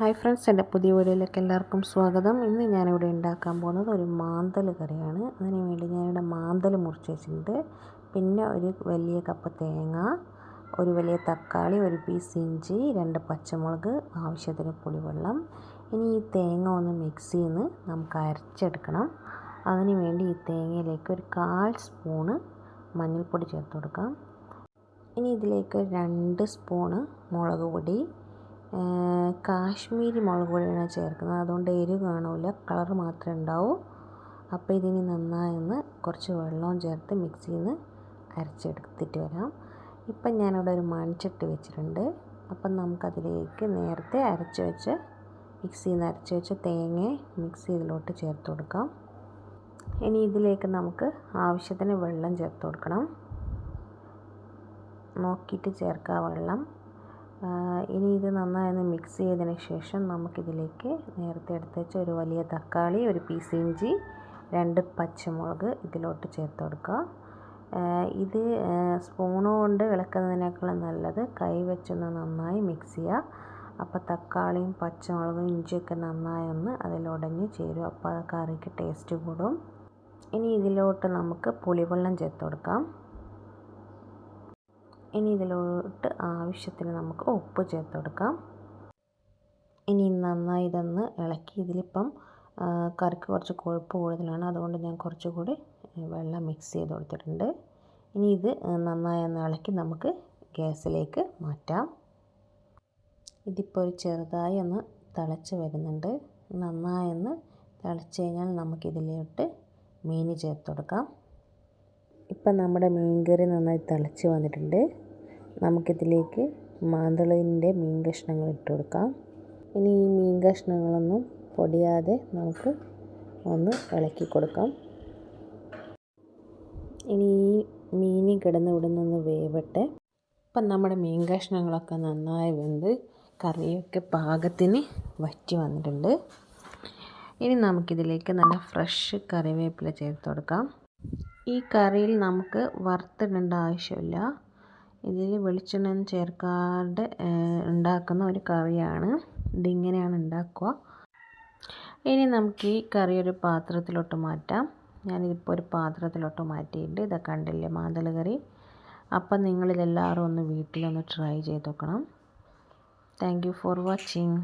Hi friends, എൻ്റെ പുതിയ വീഡിയോയിലേക്ക് എല്ലാവർക്കും സ്വാഗതം. ഇന്ന് ഞാനിവിടെ ഉണ്ടാക്കാൻ പോകുന്നത് ഒരു മാന്തൽ കറിയാണ്. അതിന് വേണ്ടി ഞാനിവിടെ മാന്തൽ മുറിച്ച് വെച്ചിട്ടുണ്ട്. പിന്നെ ഒരു വലിയ കപ്പ് തേങ്ങ, ഒരു വലിയ തക്കാളി, ഒരു പീസ് ഇഞ്ചി, 2 പച്ചമുളക്, ആവശ്യത്തിന് പുളിവെള്ളം. ഇനി ഈ തേങ്ങ ഒന്ന് മിക്സിയിൽ നിന്ന് നമുക്ക് അരച്ചെടുക്കണം. അതിന് വേണ്ടി ഈ തേങ്ങയിലേക്ക് ഒരു 1/4 സ്പൂണ് മഞ്ഞൾപ്പൊടി ചേർത്ത് കൊടുക്കാം. ഇനി ഇതിലേക്ക് 2 സ്പൂണ് മുളക് പൊടി, കാശ്മീരി മുളക് പൊടിയാണ് ചേർക്കുന്നത്. അതുകൊണ്ട് എരിവ് കാണില്ല, കളർ മാത്രമേ ഉണ്ടാവൂ. അപ്പോൾ ഇതിന് നന്നായി ഒന്ന് കുറച്ച് വെള്ളവും ചേർത്ത് മിക്സിയിൽ നിന്ന് അരച്ചെടുത്തിട്ട് വരാം. ഇപ്പം ഞാനിവിടെ ഒരു മൺചട്ടി വെച്ചിട്ടുണ്ട്. അപ്പം നമുക്കതിലേക്ക് നേരത്തെ മിക്സിയിൽ നിന്ന് അരച്ച് വെച്ച തേങ്ങ മിക്സ് ഇതിലോട്ട് ചേർത്ത് കൊടുക്കാം. ഇനി ഇതിലേക്ക് നമുക്ക് ആവശ്യത്തിന് വെള്ളം ചേർത്ത് കൊടുക്കണം. നോക്കിയിട്ട് ചേർക്കുക വെള്ളം. ഇനി ഇത് നന്നായി മിക്സ് ചെയ്തതിന് ശേഷം നമുക്കിതിലേക്ക് നേരത്തെ എടുത്ത് വെച്ച ഒരു വലിയ തക്കാളി, ഒരു പീസ് ഇഞ്ചി, 2 പച്ചമുളക് ഇതിലോട്ട് ചേർത്ത് കൊടുക്കുക. ഇത് സ്പൂൺ കൊണ്ട് ഇളക്കുന്നതിനേക്കാളും നല്ലത് കൈ വെച്ചൊന്ന് നന്നായി മിക്സ് ചെയ്യുക. അപ്പോൾ തക്കാളിയും പച്ചമുളകും ഇഞ്ചിയൊക്കെ നന്നായി ഒന്ന് അതിലുടഞ്ഞ് ചേരും. അപ്പോൾ ആ കറിക്ക് ടേസ്റ്റ് കൂടും. ഇനി ഇതിലോട്ട് നമുക്ക് പുളിവെള്ളം ചേർത്ത് കൊടുക്കാം. ഇനി ഇതിലോട്ട് ആവശ്യത്തിന് നമുക്ക് ഉപ്പ് ചേർത്ത് കൊടുക്കാം. ഇനി നന്നായി ഇതൊന്ന് ഇളക്കി. ഇതിലിപ്പം കറിക്ക് കുറച്ച് കൊഴുപ്പ് കൂടുതലാണ്, അതുകൊണ്ട് ഞാൻ കുറച്ചുകൂടി വെള്ളം മിക്സ് ചെയ്ത് കൊടുത്തിട്ടുണ്ട്. ഇനി ഇത് നന്നായി ഒന്ന് ഇളക്കി നമുക്ക് ഗ്യാസിലേക്ക് മാറ്റാം. ഇതിപ്പോൾ ഒരു ചെറുതായി ഒന്ന് തിളച്ച് വരുന്നുണ്ട്. നന്നായി ഒന്ന് തിളച്ച് കഴിഞ്ഞാൽ നമുക്കിതിലോട്ട് മീൻ ചേർത്ത് കൊടുക്കാം. ഇപ്പം നമ്മുടെ മീൻകറി നന്നായി തിളച്ച് വന്നിട്ടുണ്ട്. നമുക്കിതിലേക്ക് മാന്തളിൻ്റെ മീൻ കഷ്ണങ്ങൾ ഇട്ട് കൊടുക്കാം. ഇനി ഈ മീൻ കഷ്ണങ്ങളൊന്നും പൊടിയാതെ നമുക്ക് ഒന്ന് ഇളക്കി കൊടുക്കാം. ഇനി ഈ മീൻ കിടന്ന് ഇവിടെ നിന്ന് വേവട്ടെ. ഇപ്പം നമ്മുടെ മീൻ കഷ്ണങ്ങളൊക്കെ നന്നായി വെന്ത് കറിയൊക്കെ പാകത്തിന് വറ്റി വന്നിട്ടുണ്ട്. ഇനി നമുക്കിതിലേക്ക് നല്ല ഫ്രഷ് കറിവേപ്പില ചേർത്ത് കൊടുക്കാം. ഈ കറിയിൽ നമുക്ക് വറുത്തിടേണ്ട ആവശ്യമില്ല. ഇതിൽ വെളിച്ചെണ്ണ ചേർക്കാതെ ഉണ്ടാക്കുന്ന ഒരു കറിയാണ്. ഇതിങ്ങനെയാണ് ഉണ്ടാക്കുക. ഇനി നമുക്ക് ഈ കറി ഒരു പാത്രത്തിലോട്ട് മാറ്റാം. ഞാനിതിപ്പോൾ ഒരു പാത്രത്തിലോട്ട് മാറ്റിയിട്ട് ഇതൊക്കെ കണ്ടില്ലേ മാന്തൽ കറി. അപ്പം നിങ്ങളിതെല്ലാവരും ഒന്ന് വീട്ടിലൊന്ന് ട്രൈ ചെയ്ത് നോക്കണം. Thank you for watching.